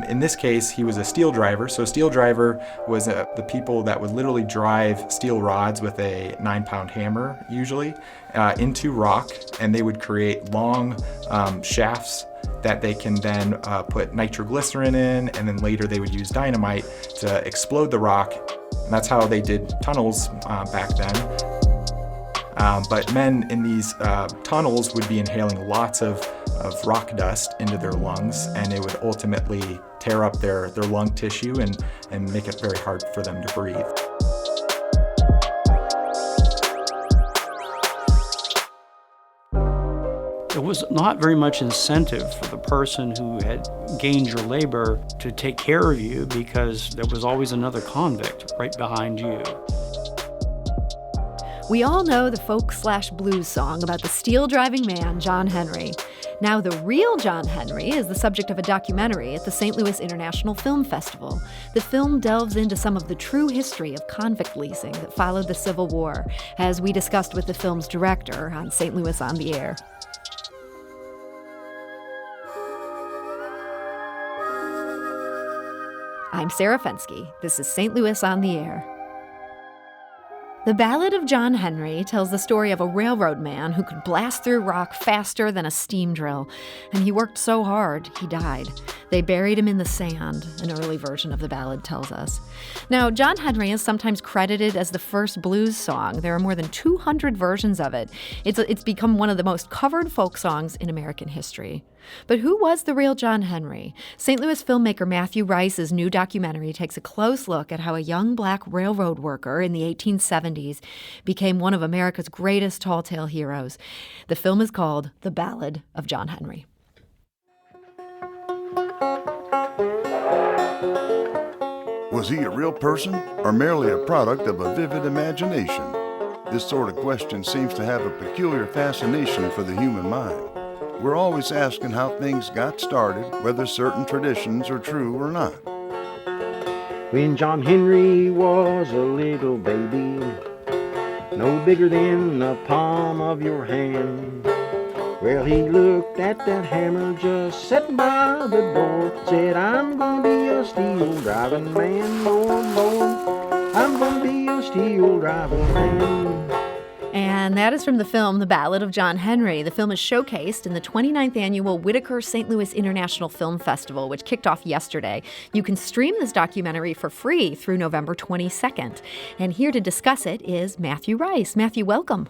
In this case, he was a steel driver. So a steel driver was the people that would literally drive steel rods with a 9-pound hammer, usually, into rock, and they would create long shafts that they can then put nitroglycerin in, and then later they would use dynamite to explode the rock. And that's how they did tunnels back then. But men in these tunnels would be inhaling lots of rock dust into their lungs, and it would ultimately tear up their lung tissue and make it very hard for them to breathe. There was not very much incentive for the person who had gained your labor to take care of you because there was always another convict right behind you. We all know the folk/blues song about the steel-driving man, John Henry. Now, the real John Henry is the subject of a documentary at the St. Louis International Film Festival. The film delves into some of the true history of convict leasing that followed the Civil War, as we discussed with the film's director on St. Louis on the Air. I'm Sarah Fenske. This is St. Louis on the Air. The Ballad of John Henry tells the story of a railroad man who could blast through rock faster than a steam drill, and he worked so hard, he died. They buried him in the sand, an early version of the ballad tells us. Now, John Henry is sometimes credited as the first blues song. There are more than 200 versions of it. It's become one of the most covered folk songs in American history. But who was the real John Henry? St. Louis filmmaker Matthew Rice's new documentary takes a close look at how a young black railroad worker in the 1870s became one of America's greatest tall tale heroes. The film is called The Ballad of John Henry. Was he a real person or merely a product of a vivid imagination? This sort of question seems to have a peculiar fascination for the human mind. We're always asking how things got started, whether certain traditions are true or not. When John Henry was a little baby, no bigger than the palm of your hand, well, he looked at that hammer just sitting by the door, said, I'm gonna be a steel driving man, Lord, Lord, I'm gonna be a steel driving man. And that is from the film The Ballad of John Henry. The film is showcased in the 29th annual Whitaker St. Louis International Film Festival, which kicked off yesterday. You can stream this documentary for free through November 22nd. And here to discuss it is Matthew Rice. Matthew, welcome.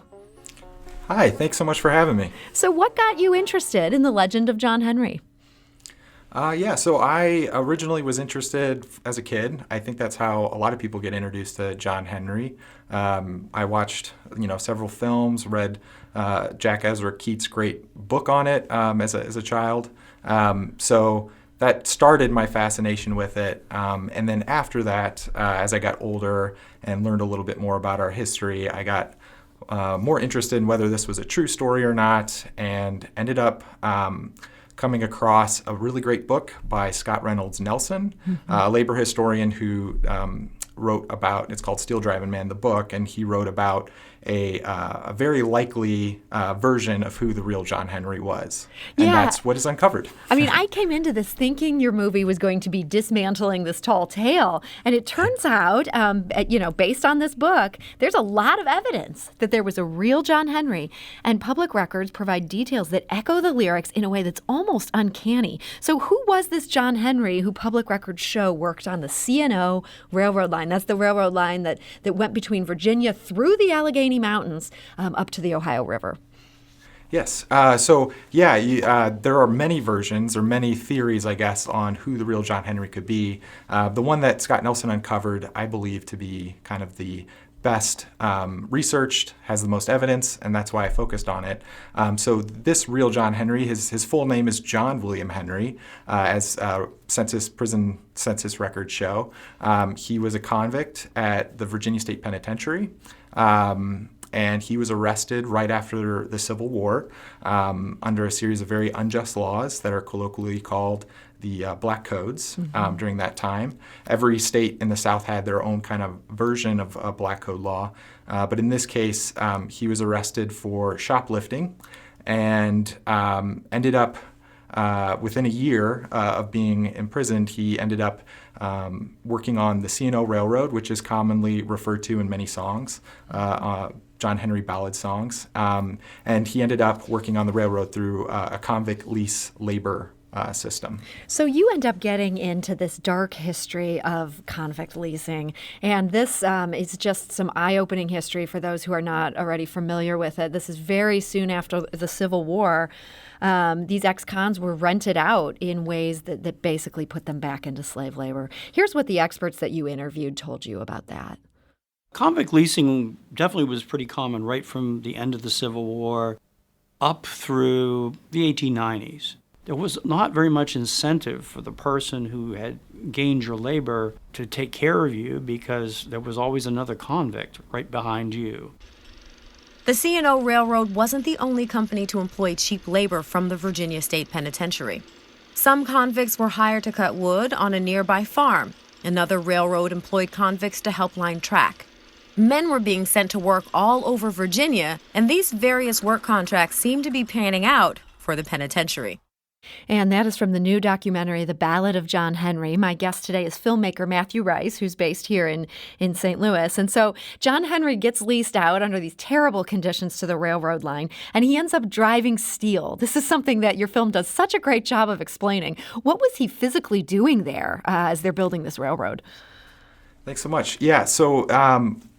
Hi, thanks so much for having me. So what got you interested in the legend of John Henry? So I originally was interested as a kid. I think that's how a lot of people get introduced to John Henry. I watched, several films, read Jack Ezra Keats' great book on it as a child. So that started my fascination with it. And then after that, as I got older and learned a little bit more about our history, I got more interested in whether this was a true story or not, and ended up coming across a really great book by Scott Reynolds Nelson, a labor historian who wrote about, it's called Steel Driving Man, the book, and he wrote about a very likely version of who the real John Henry was. And that's what is uncovered. I mean, I came into this thinking your movie was going to be dismantling this tall tale. And it turns out, based on this book, there's a lot of evidence that there was a real John Henry. And public records provide details that echo the lyrics in a way that's almost uncanny. So who was this John Henry who public records show worked on the C&O railroad line? That's the railroad line that went between Virginia through the Allegheny Mountains up to the Ohio River. Yes. There are many versions or many theories, I guess, on who the real John Henry could be. The one that Scott Nelson uncovered, I believe to be kind of the best researched, has the most evidence, and that's why I focused on it. So this real John Henry, his full name is John William Henry, as prison census records show. He was a convict at the Virginia State Penitentiary. And he was arrested right after the Civil War under a series of very unjust laws that are colloquially called the Black Codes during that time. Every state in the South had their own kind of version of a Black Code law. But in this case, he was arrested for shoplifting and ended up within a year of being imprisoned, he ended up working on the C&O Railroad, which is commonly referred to in many songs, John Henry ballad songs. And he ended up working on the railroad through a convict-lease labor system. So you end up getting into this dark history of convict leasing, and this is just some eye-opening history for those who are not already familiar with it. This is very soon after the Civil War. These ex-cons were rented out in ways that basically put them back into slave labor. Here's what the experts that you interviewed told you about that. Convict leasing definitely was pretty common right from the end of the Civil War up through the 1890s. There was not very much incentive for the person who had gained your labor to take care of you because there was always another convict right behind you. The C&O Railroad wasn't the only company to employ cheap labor from the Virginia State Penitentiary. Some convicts were hired to cut wood on a nearby farm. Another railroad employed convicts to help line track. Men were being sent to work all over Virginia, and these various work contracts seemed to be panning out for the penitentiary. And that is from the new documentary, The Ballad of John Henry. My guest today is filmmaker Matthew Rice, who's based here in St. Louis. And so John Henry gets leased out under these terrible conditions to the railroad line, and he ends up driving steel. This is something that your film does such a great job of explaining. What was he physically doing there as they're building this railroad? Thanks so much. Yeah, so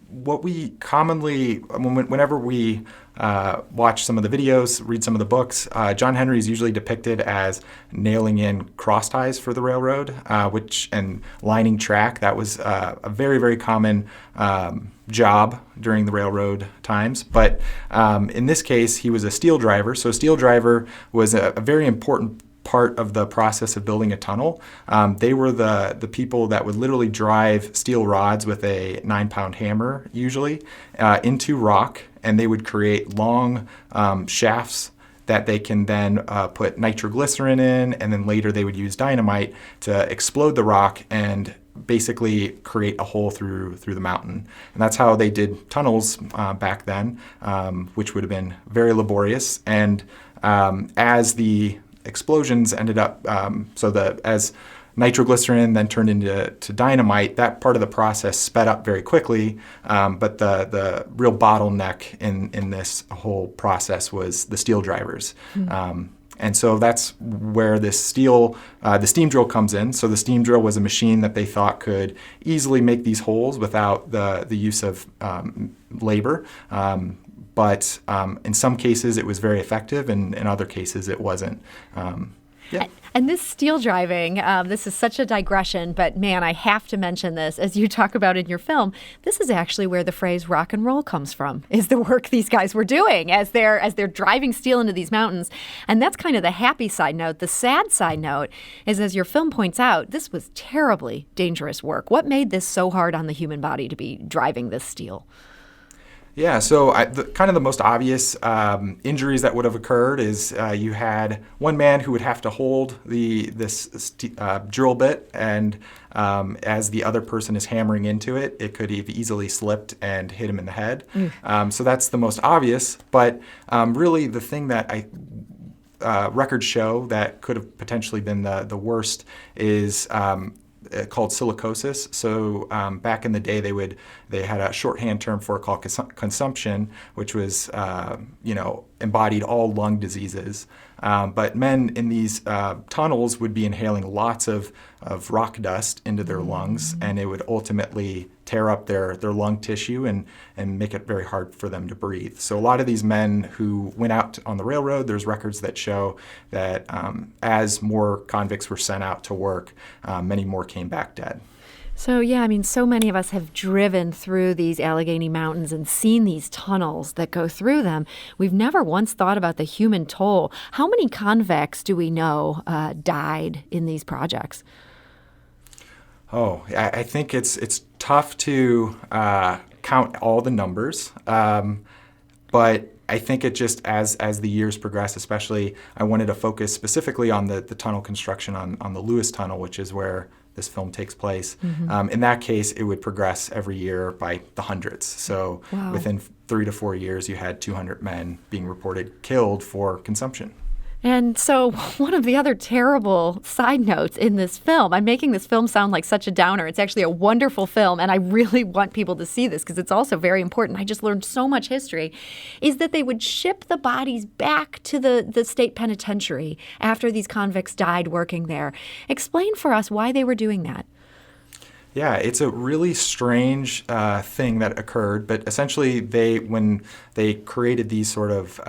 what we commonly, whenever we watch some of the videos, read some of the books, John Henry is usually depicted as nailing in cross ties for the railroad, and lining track. That was a very, very common job during the railroad times. But in this case, he was a steel driver. So a steel driver was a very important part of the process of building a tunnel. They were the people that would literally drive steel rods with a 9-pound hammer, usually, into rock, and they would create long shafts that they can then put nitroglycerin in, and then later they would use dynamite to explode the rock and basically create a hole through the mountain. And that's how they did tunnels back then, which would have been very laborious. And as the explosions ended up, as nitroglycerin then turned into dynamite, that part of the process sped up very quickly, but the real bottleneck in this whole process was the steel drivers. And so that's where the steam drill comes in. So the steam drill was a machine that they thought could easily make these holes without the use of labor. But in some cases it was very effective, and in other cases it wasn't. Yeah. And this steel driving, this is such a digression, but man, I have to mention this. As you talk about in your film, this is actually where the phrase rock and roll comes from, is the work these guys were doing as they're driving steel into these mountains. And that's kind of the happy side note. The sad side note is, as your film points out, this was terribly dangerous work. What made this so hard on the human body to be driving this steel? Yeah, so kind of the most obvious injuries that would have occurred is you had one man who would have to hold this drill bit, and as the other person is hammering into it, it could have easily slipped and hit him in the head. So that's the most obvious, but really the thing that records show that could have potentially been the worst is called silicosis. So back in the day, they had a shorthand term for it called consumption, which was embodied all lung diseases. But men in these tunnels would be inhaling lots of rock dust into their lungs, and it would ultimately tear up their lung tissue and make it very hard for them to breathe. So a lot of these men who went out on the railroad, there's records that show that as more convicts were sent out to work, many more came back dead. So, yeah, I mean, so many of us have driven through these Allegheny Mountains and seen these tunnels that go through them. We've never once thought about the human toll. How many convicts do we know died in these projects? Oh, I think it's tough to count all the numbers, but I think it just, as the years progress, especially, I wanted to focus specifically on the tunnel construction on the Lewis Tunnel, which is where this film takes place. In that case, it would progress every year by the hundreds. So within 3 to 4 years, you had 200 men being reported killed for consumption. And so one of the other terrible side notes in this film, I'm making this film sound like such a downer. It's actually a wonderful film, and I really want people to see this because it's also very important. I just learned so much history, is that they would ship the bodies back to the state penitentiary after these convicts died working there. Explain for us why they were doing that. Yeah, it's a really strange thing that occurred, but essentially when they created these sort of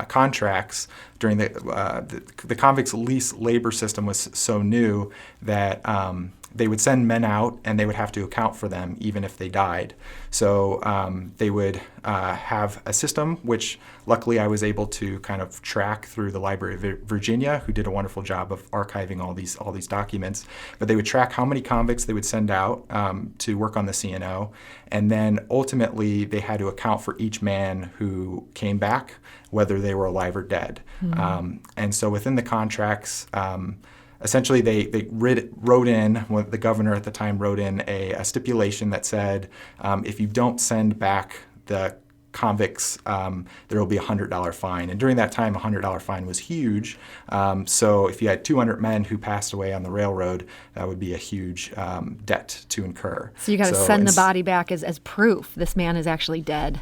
contracts during the convicts lease labor system was so new that they would send men out and they would have to account for them even if they died. So they would have a system, which luckily I was able to kind of track through the Library of Virginia, who did a wonderful job of archiving all these documents. But they would track how many convicts they would send out to work on the CNO, and then ultimately they had to account for each man who came back, whether they were alive or dead. And so within the contracts, essentially they wrote in, the governor at the time wrote in a stipulation that said, if you don't send back the convicts, there will be a $100 fine. And during that time, a $100 fine was huge. So if you had 200 men who passed away on the railroad, that would be a huge debt to incur. So you got to send the body back as proof this man is actually dead.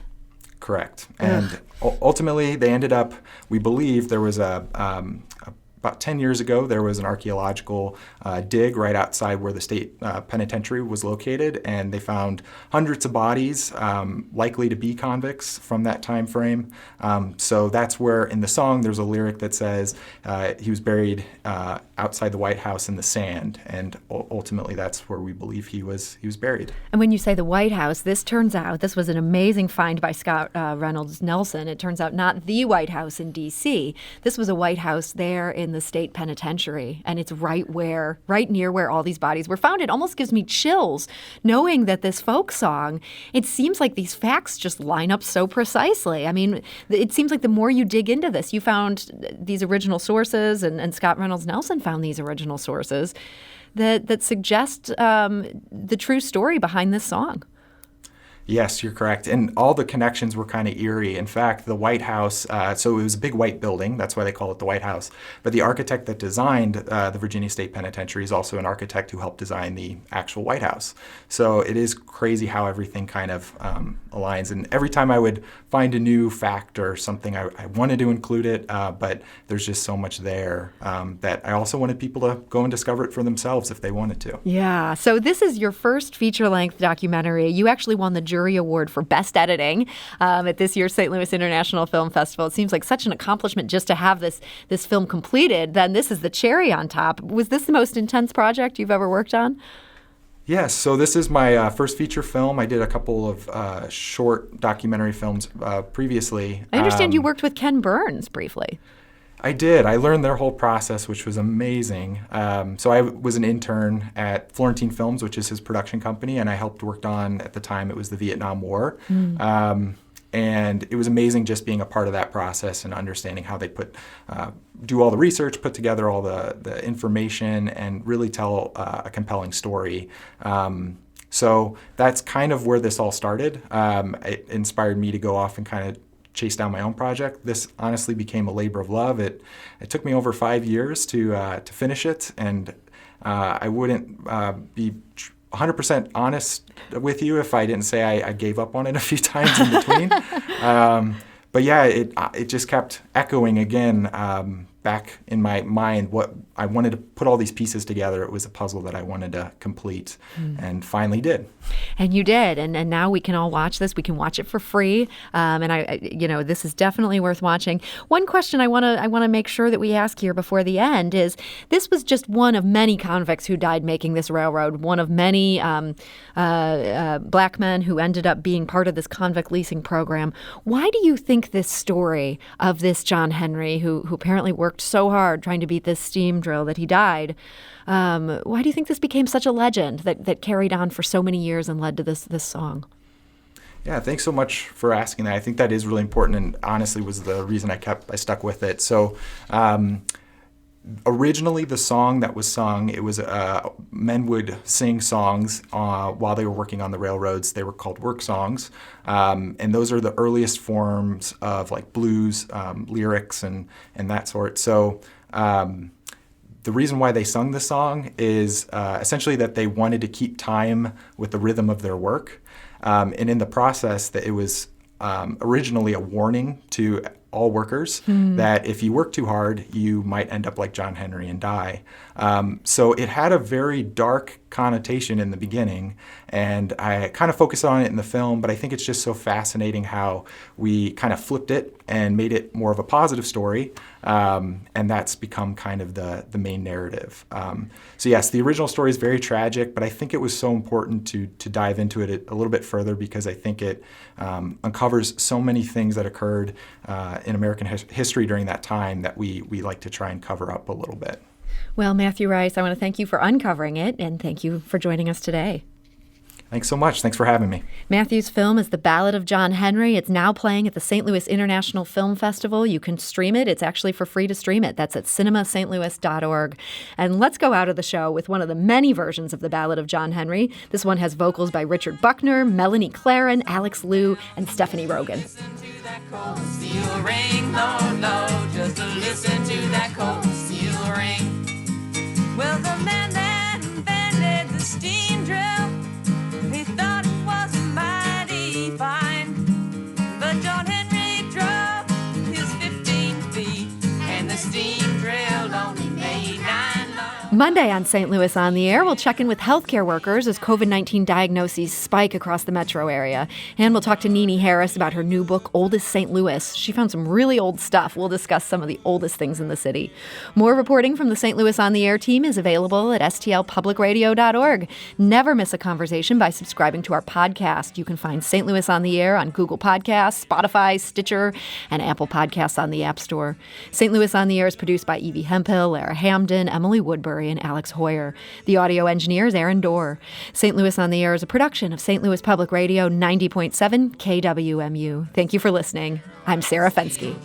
Correct. And ultimately, they ended up, we believe there was about 10 years ago, there was an archaeological dig right outside where the state penitentiary was located, and they found hundreds of bodies likely to be convicts from that time frame. So that's where in the song there's a lyric that says he was buried outside the White House in the sand, and ultimately that's where we believe he was buried. And when you say the White House, this was an amazing find by Scott Reynolds Nelson. It turns out not the White House in D.C. This was a White House there in the state penitentiary, and it's right near where all these bodies were found. It almost gives me chills knowing that this folk song, it seems like these facts just line up so precisely. I mean, it seems like the more you dig into this, you found these original sources, and Scott Reynolds Nelson found these original sources that suggest the true story behind this song. Yes, you're correct. And all the connections were kind of eerie. In fact, the White House, so it was a big white building. That's why they call it the White House. But the architect that designed the Virginia State Penitentiary is also an architect who helped design the actual White House. So it is crazy how everything kind of aligns. And every time I would find a new fact or something, I wanted to include it, but there's just so much there that I also wanted people to go and discover it for themselves if they wanted to. Yeah. So this is your first feature-length documentary. You actually won the Jury Award for Best Editing at this year's St. Louis International Film Festival. It seems like such an accomplishment just to have this film completed. Then this is the cherry on top. Was this the most intense project you've ever worked on? Yes, so this is my first feature film. I did a couple of short documentary films previously. I understand you worked with Ken Burns briefly. I did. I learned their whole process, which was amazing. So I was an intern at Florentine Films, which is his production company, and I helped work on, at the time, it was the Vietnam War. And it was amazing just being a part of that process and understanding how they do all the research, put together all the information, and really tell a compelling story. So that's kind of where this all started. It inspired me to go off and kind of chase down my own project. This honestly became a labor of love. It took me over 5 years to finish it, and I wouldn't be 100% honest with you if I didn't say I gave up on it a few times in between. But yeah, it just kept echoing again back in my mind. What I wanted to put all these pieces together. It was a puzzle that I wanted to complete, and finally did. And you did, and now we can all watch this. We can watch it for free, and this is definitely worth watching. One question I want to make sure that we ask here before the end is: this was just one of many convicts who died making this railroad. One of many black men who ended up being part of this convict leasing program. Why do you think this story of this John Henry, who apparently worked so hard trying to beat this steam drill that he died, why do you think this became such a legend that carried on for so many years and led to this song? Yeah, thanks so much for asking that. I think that is really important, and honestly was the reason I stuck with it. So Originally, the song that was sung, it was men would sing songs while they were working on the railroads. They were called work songs, and those are the earliest forms of like blues lyrics and that sort. So the reason why they sung the song is essentially that they wanted to keep time with the rhythm of their work, and in the process, that it was originally a warning to all workers that if you work too hard, you might end up like John Henry and die. So it had a very dark connotation in the beginning, and I kind of focus on it in the film, but I think it's just so fascinating how we kind of flipped it and made it more of a positive story, and that's become kind of the main narrative. So yes, the original story is very tragic, but I think it was so important to dive into it a little bit further because I think it uncovers so many things that occurred in American history during that time that we like to try and cover up a little bit. Well, Matthew Rice, I want to thank you for uncovering it, and thank you for joining us today. Thanks so much. Thanks for having me. Matthew's film is The Ballad of John Henry. It's now playing at the St. Louis International Film Festival. You can stream it. It's actually for free to stream it. That's at cinemastlouis.org. And let's go out of the show with one of the many versions of The Ballad of John Henry. This one has vocals by Richard Buckner, Melanie Claren, Alex Liu, and Stephanie Rogan. Well, the man that invented the steam drill, he thought it was mighty fine. But John Henry drove his 15 feet, and the steam drill only made 9 long. Monday on St. Louis on the Air, we'll check in with healthcare workers as COVID-19 diagnoses spike across the metro area. And we'll talk to Nene Harris about her new book, Oldest St. Louis. She found some really old stuff. We'll discuss some of the oldest things in the city. More reporting from the St. Louis on the Air team is available at stlpublicradio.org. Never miss a conversation by subscribing to our podcast. You can find St. Louis on the Air on Google Podcasts, Spotify, Stitcher, and Apple Podcasts on the App Store. St. Louis on the Air is produced by Evie Hemphill, Lara Hamden, Emily Woodbury, and Alex Hoyer. The audio engineer is Aaron Dorr. St. Louis on the Air is a production of St. Louis Public Radio 90.7 KWMU. Thank you for listening. I'm Sarah Fensky.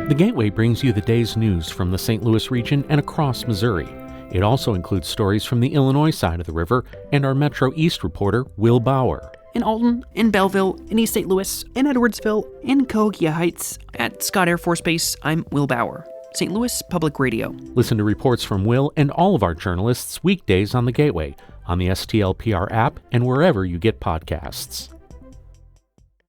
The Gateway brings you the day's news from the St. Louis region and across Missouri. It also includes stories from the Illinois side of the river and our Metro East reporter, Will Bauer. In Alton, in Belleville, in East St. Louis, in Edwardsville, in Cahokia Heights, at Scott Air Force Base, I'm Will Bauer. St. Louis Public Radio. Listen to reports from Will and all of our journalists weekdays on the Gateway, on the STLPR app, and wherever you get podcasts.